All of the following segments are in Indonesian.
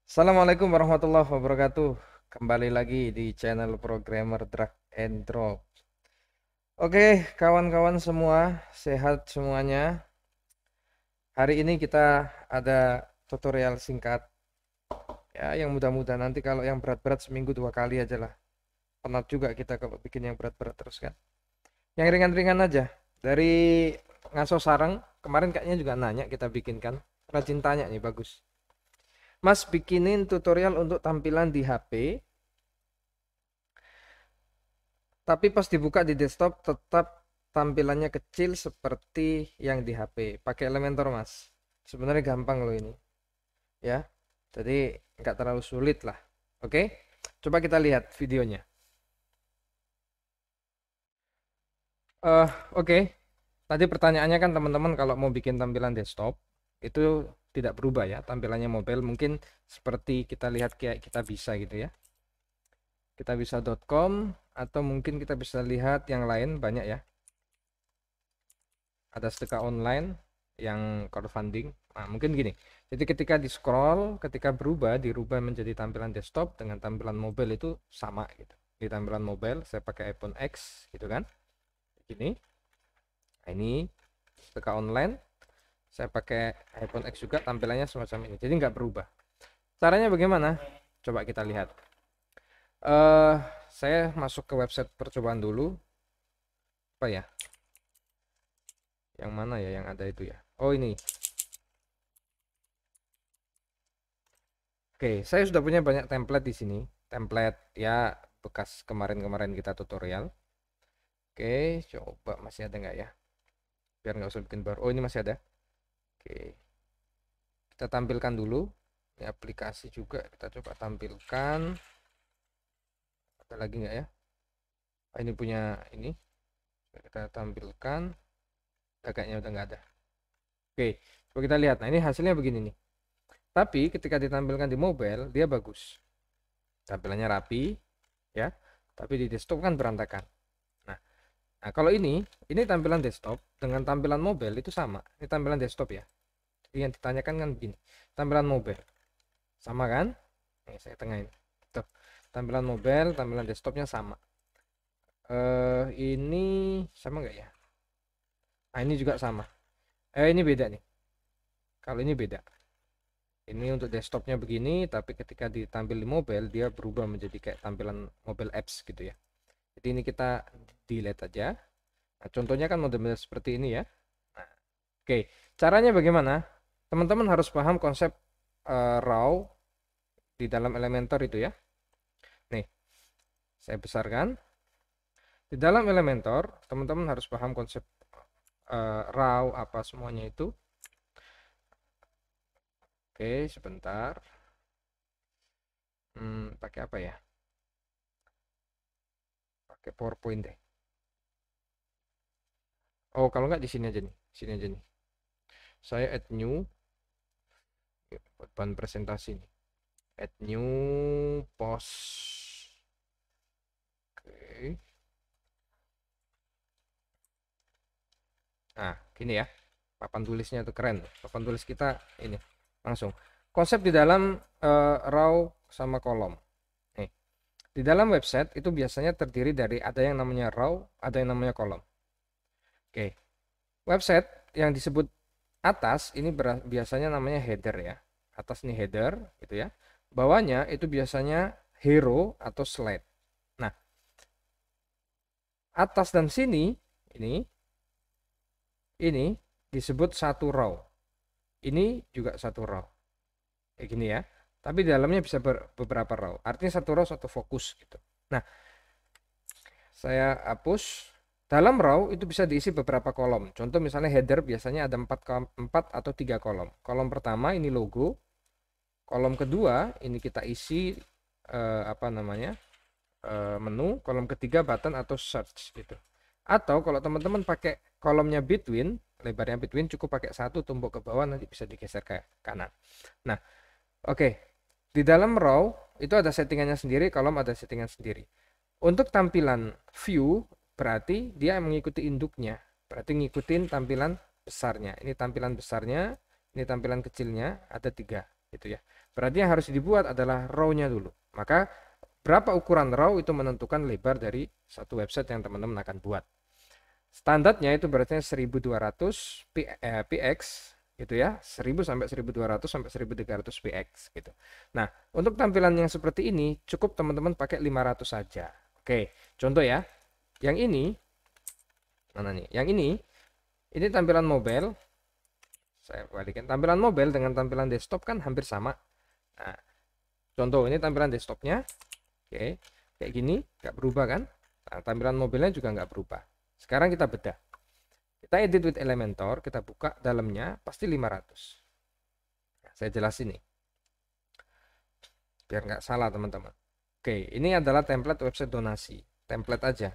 Assalamualaikum warahmatullahi wabarakatuh. Kembali lagi di channel programmer Drag and Drop. Oke, kawan-kawan semua, sehat semuanya. Hari ini kita ada tutorial singkat ya, yang mudah-mudahan nanti kalau yang berat-berat seminggu 2 kali aja lah. Penat juga kita kalau bikin yang berat-berat terus kan. Yang ringan-ringan aja. Dari Ngaso Sarang, kemarin kayaknya juga nanya kita bikinkan. Rajin tanya nih, bagus. Mas bikinin tutorial untuk tampilan di HP, tapi pas dibuka di desktop tetap tampilannya kecil seperti yang di HP. Pakai Elementor, Mas. Sebenarnya gampang loh ini, ya. Jadi nggak terlalu sulit lah. Oke, coba kita lihat videonya. Oke. Tadi pertanyaannya kan teman-teman kalau mau bikin tampilan desktop itu tidak berubah ya, tampilannya mobile mungkin seperti kita lihat kayak kita bisa gitu ya. Kita bisa.com atau mungkin kita bisa lihat yang lain banyak ya. Ada sedekah online yang crowdfunding. Nah, mungkin gini. Jadi ketika di scroll, ketika dirubah menjadi tampilan desktop dengan tampilan mobile itu sama gitu. Di tampilan mobile saya pakai iPhone X gitu kan. Gini. Nah, ini sedekah online. Saya pakai iPhone X juga, tampilannya semacam ini. Jadi nggak berubah. Caranya bagaimana? Coba kita lihat. eh saya masuk ke website percobaan dulu. Apa ya? Yang mana ya yang ada itu ya? Oh, ini. Oke, saya sudah punya banyak template di sini. Template ya bekas kemarin-kemarin kita tutorial. Oke, coba masih ada nggak ya? Biar nggak usah bikin baru. Oh, ini masih ada. Oke, kita tampilkan dulu. Ini aplikasi juga kita coba tampilkan. Ada lagi nggak ya? Ini punya ini. Kita tampilkan. Kayaknya udah nggak ada. Oke, coba kita lihat. Nah, ini hasilnya begini nih. Tapi ketika ditampilkan di mobile, dia bagus. Tampilannya rapi, ya. Tapi di desktop kan berantakan. Nah, kalau ini tampilan desktop dengan tampilan mobile itu sama. Ini tampilan desktop ya. Jadi yang ditanyakan kan begini. Tampilan mobile. Sama kan? Nih, saya tengahin. Tuh. Tampilan mobile, tampilan desktopnya sama. Ini sama nggak ya? Nah, ini juga sama. Ini beda nih. Kalau ini beda. Ini untuk desktopnya begini, tapi ketika ditampil di mobile, dia berubah menjadi kayak tampilan mobile apps gitu ya. Jadi ini kita delete aja. Nah, contohnya kan model-model seperti ini ya. Nah, oke, caranya bagaimana? Teman-teman harus paham konsep raw di dalam Elementor itu ya. Nih, saya besarkan. Di dalam Elementor, teman-teman harus paham konsep raw apa semuanya itu. Oke, sebentar. Pakai apa ya? Pakai PowerPoint deh. Oh, kalau nggak di sini aja nih. Sini aja nih. Saya add new buat bahan presentasi nih. Add new post. Oke. Nah, gini ya. Papan tulisnya itu keren. Papan tulis kita ini langsung. Konsep di dalam row sama kolom. Nih, di dalam website itu biasanya terdiri dari ada yang namanya row, ada yang namanya kolom. Oke. Website yang disebut atas ini biasanya namanya header ya. Atas nih header gitu ya. Bawahnya itu biasanya hero atau slide. Nah, atas dan sini ini disebut satu row. Ini juga satu row. Kayak gini ya. Tapi di dalamnya bisa beberapa row. Artinya satu row satu fokus gitu. Nah, saya hapus. Dalam row itu bisa diisi beberapa kolom. Contoh misalnya header biasanya ada 4 atau 3 kolom. Kolom pertama ini logo. Kolom kedua ini kita isi apa namanya? Menu. Kolom ketiga button atau search gitu. Atau kalau teman-teman pakai kolomnya between, lebarnya between cukup pakai satu tumbuk ke bawah, nanti bisa digeser ke kanan. Nah, oke. Di dalam row itu ada settingannya sendiri, kolom ada settingan sendiri. Untuk tampilan view berarti dia mengikuti induknya, berarti ngikutin tampilan besarnya. Ini tampilan besarnya, ini tampilan kecilnya, ada 3 gitu ya. Berarti yang harus dibuat adalah row-nya dulu. Maka berapa ukuran row itu menentukan lebar dari satu website yang teman-teman akan buat. Standarnya itu berarti 1200 px gitu ya, 1000 sampai 1200 sampai 1300 px gitu. Nah, untuk tampilan yang seperti ini cukup teman-teman pakai 500 saja. Oke, contoh ya. Yang ini mana nih? Yang ini tampilan mobile. Saya balikin. Tampilan mobile dengan tampilan desktop kan hampir sama. Nah, contoh ini tampilan desktopnya. Oke, kayak gini, nggak berubah kan? Nah, tampilan mobilnya juga nggak berubah. Sekarang kita bedah. Kita edit with Elementor, kita buka dalamnya pasti 500. Nah, saya jelasin nih. Biar nggak salah teman-teman. Oke, ini adalah template website donasi. Template aja.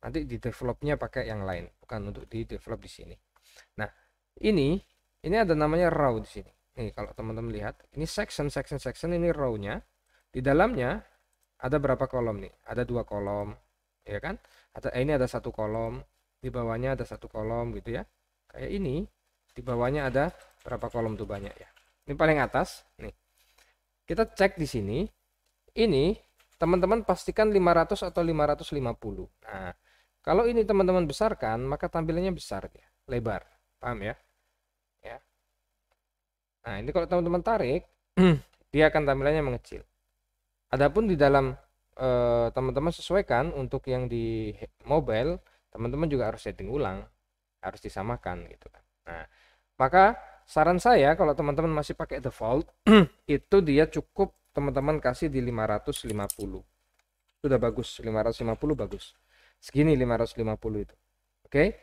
Nanti di developnya pakai yang lain, bukan untuk di develop di sini. Nah, ini ada namanya row di sini. Nih, kalau teman-teman lihat, ini section ini row-nya. Di dalamnya ada berapa kolom nih? Ada 2 kolom, ya kan? Ini ada 1 kolom, di bawahnya ada 1 kolom gitu ya. Kayak ini, di bawahnya ada berapa kolom tuh banyak ya. Ini paling atas, nih. Kita cek di sini. Ini teman-teman pastikan 500 atau 550. Nah, kalau ini teman-teman besarkan, maka tampilannya besar ya, lebar. Paham ya? Ya. Nah, ini kalau teman-teman tarik, dia akan tampilannya mengecil. Adapun di dalam teman-teman sesuaikan untuk yang di mobile, teman-teman juga harus setting ulang, harus disamakan gitu kan. Nah, maka saran saya kalau teman-teman masih pakai default, itu dia cukup teman-teman kasih di 550. Sudah bagus, 550 bagus. Segini 550 itu. Oke.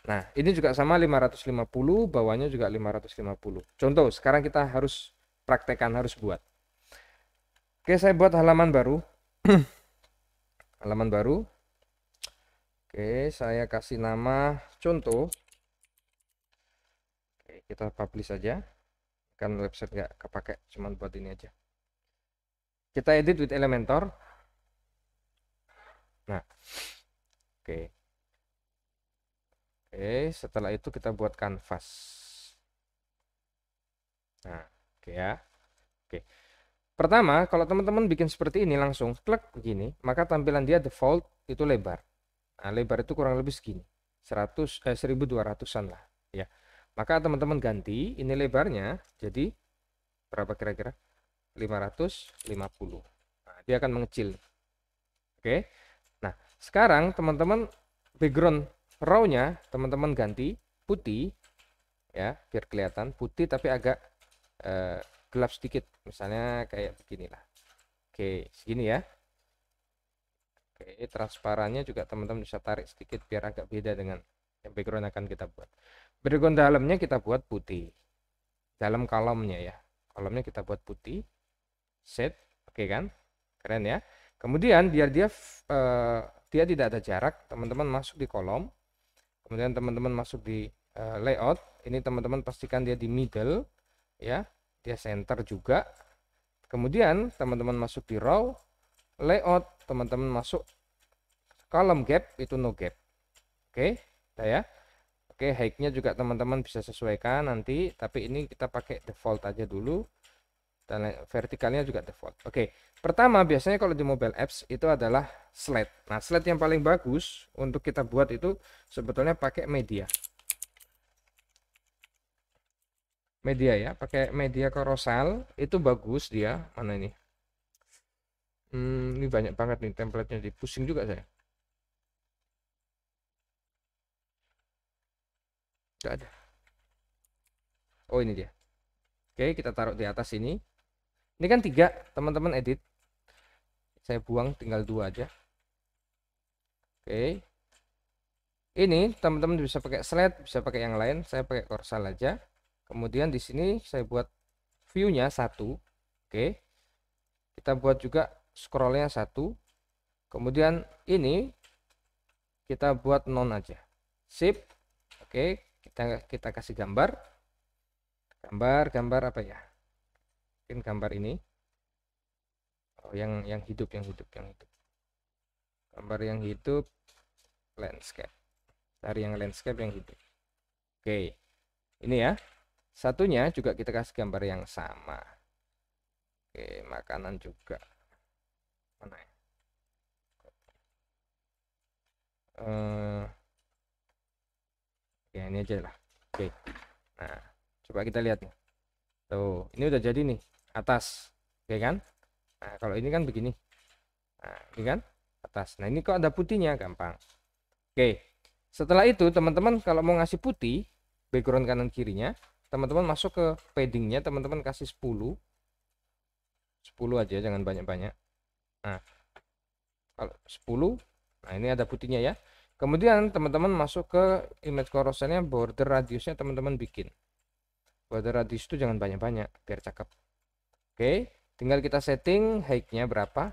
Nah, ini juga sama 550, bawahnya juga 550. Contoh, sekarang kita harus praktekkan, harus buat. Oke, saya buat halaman baru. Halaman baru. Oke, saya kasih nama contoh. Oke, kita publish saja. Kan website nggak kepake, cuman buat ini aja. Kita edit with Elementor. Nah, oke. Oke, setelah itu kita buat canvas. Nah, oke ya. Oke. Pertama, kalau teman-teman bikin seperti ini langsung klik begini, maka tampilan dia default itu lebar. Nah, lebar itu kurang lebih segini. 1200-an lah, ya. Maka teman-teman ganti ini lebarnya jadi berapa kira-kira? 550. Nah, dia akan mengecil. Oke. Nah, sekarang teman-teman background row-nya teman-teman ganti putih ya, biar kelihatan putih tapi agak gelap sedikit, misalnya kayak beginilah. Oke, segini ya. Oke, transparannya juga teman-teman bisa tarik sedikit biar agak beda dengan yang background akan kita buat. Background dalamnya kita buat putih. Dalam kolomnya ya. Kolomnya kita buat putih. Set, oke kan? Keren ya. Kemudian biar dia tidak ada jarak, teman-teman masuk di kolom. Kemudian teman-teman masuk di layout. Ini teman-teman pastikan dia di middle ya. Dia center juga. Kemudian teman-teman masuk di row layout, teman-teman masuk column gap itu no gap. Oke, ya. Oke, height-nya juga teman-teman bisa sesuaikan nanti, tapi ini kita pakai default aja dulu. Dan vertikalnya juga default. Oke, pertama biasanya kalau di mobile apps itu adalah slide. Nah, slide yang paling bagus untuk kita buat itu sebetulnya pakai media. Media ya, pakai media carousel itu bagus dia. Mana ini? Ini banyak banget nih template-nya, di pusing juga saya. Gak ada. Oh, ini dia. Oke, kita taruh di atas ini. Ini kan 3, teman-teman edit. Saya buang, tinggal 2 aja. Oke. Ini teman-teman bisa pakai slide, bisa pakai yang lain. Saya pakai carousel aja. Kemudian di sini saya buat view-nya 1. Oke. Kita buat juga scroll-nya 1. Kemudian ini kita buat non aja. Sip. Oke, kita kasih gambar. Gambar apa ya? Mungkin gambar ini. Oh, yang hidup. Gambar yang hidup, landscape. Cari yang landscape yang hidup. Oke. Ini ya. Satunya juga kita kasih gambar yang sama. Oke, makanan juga. Mana ya? Ya ini aja lah. Oke. Nah, coba kita lihat nih. Tuh, ini udah jadi nih atas. Oke kan? Nah, kalau ini kan begini. Nah, ini kan atas. Nah, ini kok ada putihnya, gampang. Oke. Setelah itu, teman-teman kalau mau ngasih putih, background kanan kirinya, teman-teman masuk ke paddingnya, teman-teman kasih 10. 10 aja, jangan banyak-banyak. Nah, kalau 10, nah ini ada putihnya ya. Kemudian teman-teman masuk ke image corrosionnya, border radiusnya teman-teman bikin. Border radius itu jangan banyak-banyak, biar cakep. Oke, tinggal kita setting height-nya berapa.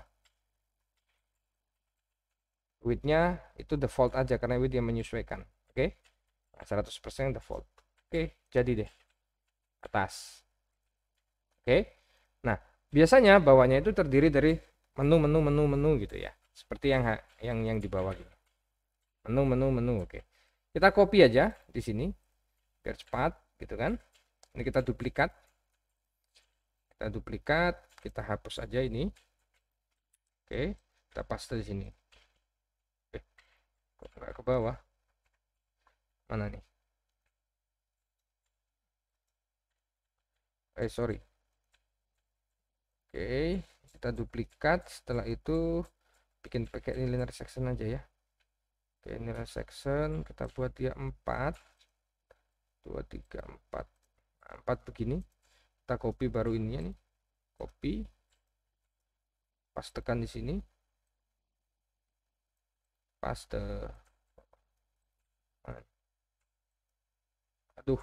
Width-nya itu default aja, karena width yang menyesuaikan. Oke, nah, 100% default. Oke, jadi deh. Atas. Oke, nah biasanya bawahnya itu terdiri dari menu gitu ya. Seperti yang di bawah gitu. Menu. Oke. Kita copy aja di sini biar cepat gitu kan. Ini kita duplikat. Kita hapus aja ini. Oke, kita paste di sini. Oke. Kok nggak ke bawah? Mana nih? Sorry. Oke, kita duplikat. Setelah itu bikin pakai linear section aja ya. Oke, linear section kita buat dia 4. 2, 3, 4. 4 begini. Kita copy baru ininya nih. Copy. Pastekan di sini. Paste. Aduh.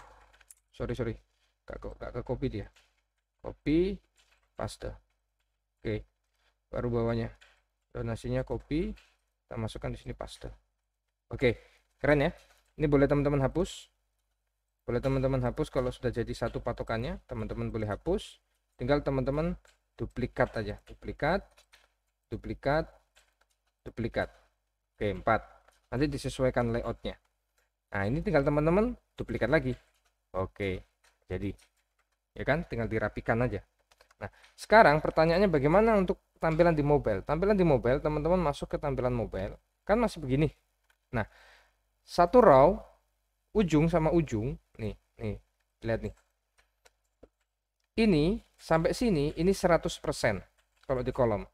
Sorry. Gak ke copy dia. Copy, paste. Oke. Baru bawahnya. Donasinya copy. Kita masukkan di sini paste. Oke. Keren ya. Ini boleh teman-teman hapus. Boleh teman-teman hapus kalau sudah jadi satu patokannya. Teman-teman boleh hapus. Tinggal teman-teman duplikat aja. Duplikat. Oke, 4. Nanti disesuaikan layoutnya. Nah, ini tinggal teman-teman duplikat lagi. Oke, jadi ya kan, tinggal dirapikan aja. Nah, sekarang pertanyaannya bagaimana untuk tampilan di mobile? Tampilan di mobile, teman-teman masuk ke tampilan mobile, kan masih begini. Nah, satu row ujung sama ujung, nih, lihat nih. Ini sampai sini ini 100% kalau di kolom.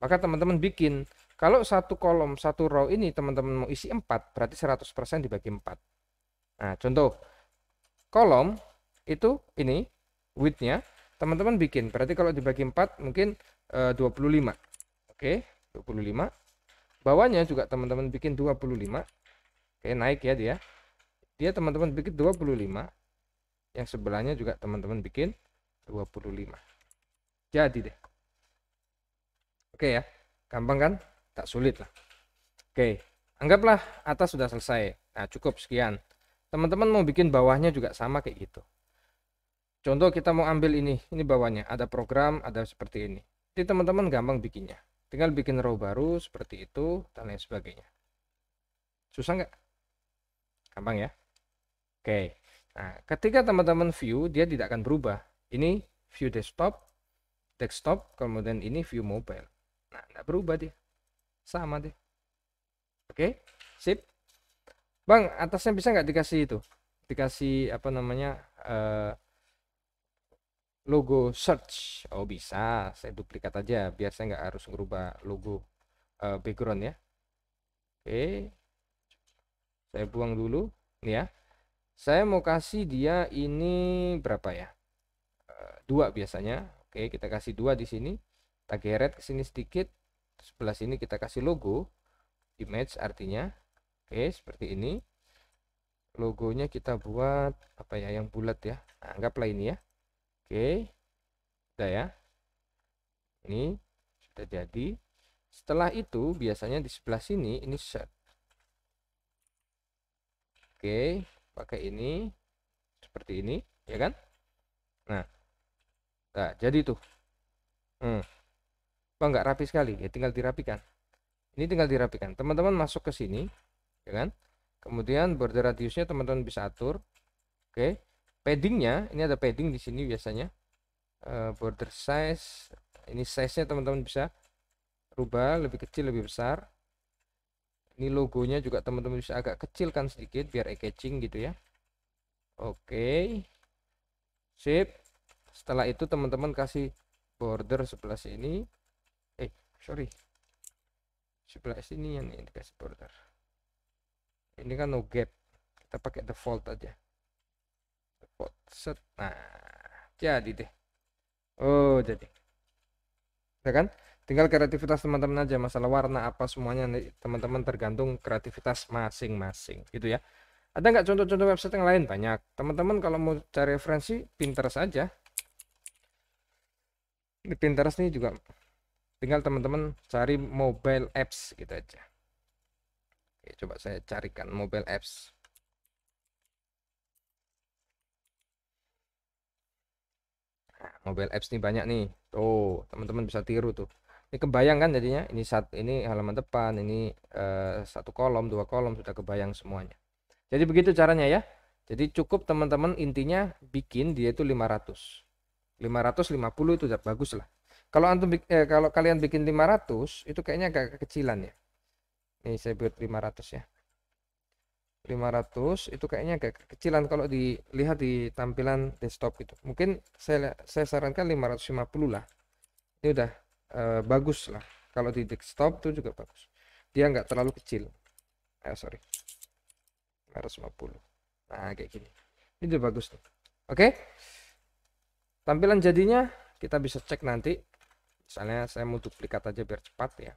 Maka teman-teman bikin, kalau satu kolom, satu row ini teman-teman mau isi 4, berarti 100% dibagi 4. Nah, contoh kolom itu ini width-nya teman-teman bikin, berarti kalau dibagi 4 mungkin 25. Oke, 25. Bawahnya juga teman-teman bikin 25. Oke, naik ya dia. Dia teman-teman bikin 25. Yang sebelahnya juga teman-teman bikin 25. Jadi deh. Oke ya, gampang kan? Tak sulit lah. Oke, anggaplah atas sudah selesai. Nah, cukup sekian. Teman-teman mau bikin bawahnya juga sama kayak gitu. Contoh kita mau ambil ini bawahnya. Ada program, ada seperti ini. Jadi teman-teman gampang bikinnya. Tinggal bikin row baru seperti itu, dan lain sebagainya. Susah nggak? Gampang ya? Oke. Nah, ketika teman-teman view, dia tidak akan berubah. Ini view desktop, kemudian ini view mobile. Nah, nggak berubah dia. Sama deh. Oke, sip. Bang, atasnya bisa nggak dikasih itu? Dikasih apa namanya logo search? Oh bisa, saya duplikat aja biar saya nggak harus ngerubah logo background ya. Oke, saya buang dulu nih ya. Saya mau kasih dia ini berapa ya? 2 biasanya. Oke, kita kasih 2 di sini. Kita geret ke sini sedikit. Sebelah sini kita kasih logo image artinya. Oke, seperti ini. Logonya kita buat apa ya, yang bulat ya. Nah, anggaplah ini ya. Oke. Udah ya. Ini sudah jadi. Setelah itu biasanya di sebelah sini ini set. Oke, pakai ini seperti ini, ya kan? Nah, jadi tuh. Bang, nggak rapi sekali, ya tinggal dirapikan. Ini tinggal dirapikan. Teman-teman masuk ke sini, ya kan? Kemudian border radiusnya teman-teman bisa atur. Oke. Paddingnya, ini ada padding di sini biasanya. Border size Ini size-nya teman-teman bisa rubah lebih kecil lebih besar. Ini logonya juga teman-teman bisa agak kecilkan sedikit biar eye-catching gitu ya. Oke. Sip. Setelah itu teman-teman kasih border sebelah sini. Sorry. Sebelah sini yang ini dikasih border. Ini kan no gap. Kita pakai default aja. Default set. Nah, jadi deh. Oh, jadi. Ya kan? Tinggal kreativitas teman-teman aja, masalah warna apa semuanya teman-teman tergantung kreativitas masing-masing gitu ya. Ada nggak contoh-contoh website yang lain? Banyak. Teman-teman kalau mau cari referensi, Pinterest aja. Di Pinterest nih juga tinggal teman-teman cari mobile apps gitu aja. Oke, coba saya carikan mobile apps. Nah, mobile apps nih banyak nih. Tuh, teman-teman bisa tiru tuh. Ini kebayang kan jadinya? Ini halaman depan, ini satu kolom, dua kolom sudah kebayang semuanya. Jadi begitu caranya ya. Jadi cukup teman-teman intinya bikin dia itu 500. 550 itu udah bagus lah. Kalau kalian bikin 500 itu kayaknya agak kekecilan ya. Nih saya buat 500 ya. 500 itu kayaknya agak kekecilan kalau dilihat di tampilan desktop gitu. Mungkin saya sarankan 550 lah. Ini udah bagus lah. Kalau di desktop itu juga bagus. Dia nggak terlalu kecil. Sorry. 550. Nah, kayak gini. Ini udah bagus tuh. Oke. Tampilan jadinya kita bisa cek nanti. Misalnya saya mau duplikat aja biar cepat ya.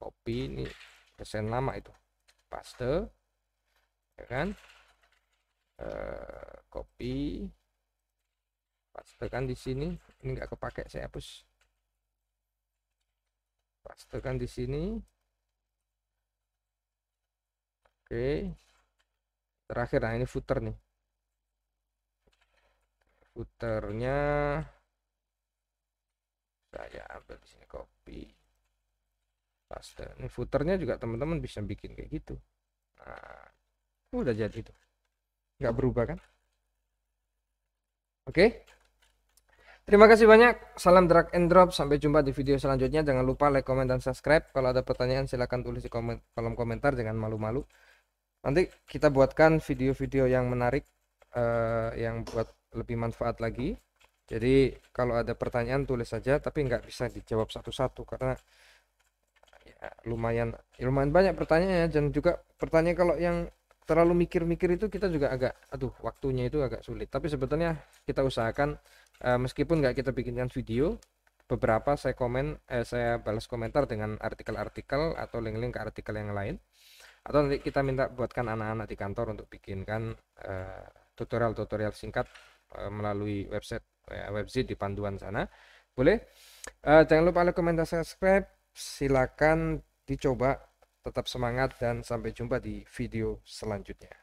Copy ini desain lama itu. Paste. Ya kan? Copy. Pastekan di sini. Ini nggak kepake, saya hapus. Pastekan di sini. Oke. Terakhir, nah ini footer nih. Footernya saya ambil di sini, copy. Paste. Ini footernya juga teman-teman bisa bikin kayak gitu. Nah, udah jadi tuh. Nggak berubah kan? Oke. Terima kasih banyak. Salam drag and drop. Sampai jumpa di video selanjutnya. Jangan lupa like, comment, dan subscribe. Kalau ada pertanyaan silahkan tulis di kolom komentar. Jangan malu-malu. Nanti kita buatkan video-video yang menarik, yang buat lebih manfaat lagi. Jadi kalau ada pertanyaan tulis saja, tapi nggak bisa dijawab satu-satu karena ya, lumayan banyak pertanyaannya, dan juga pertanyaan kalau yang terlalu mikir-mikir itu kita juga agak, waktunya itu agak sulit. Tapi sebetulnya kita usahakan meskipun nggak kita bikinkan video, beberapa saya balas komentar dengan artikel-artikel atau link-link ke artikel yang lain, atau nanti kita minta buatkan anak-anak di kantor untuk bikinkan tutorial-tutorial singkat melalui website webzine di panduan sana. Boleh. Jangan lupa like, komen, dan subscribe. Silakan dicoba. Tetap semangat dan sampai jumpa di video selanjutnya.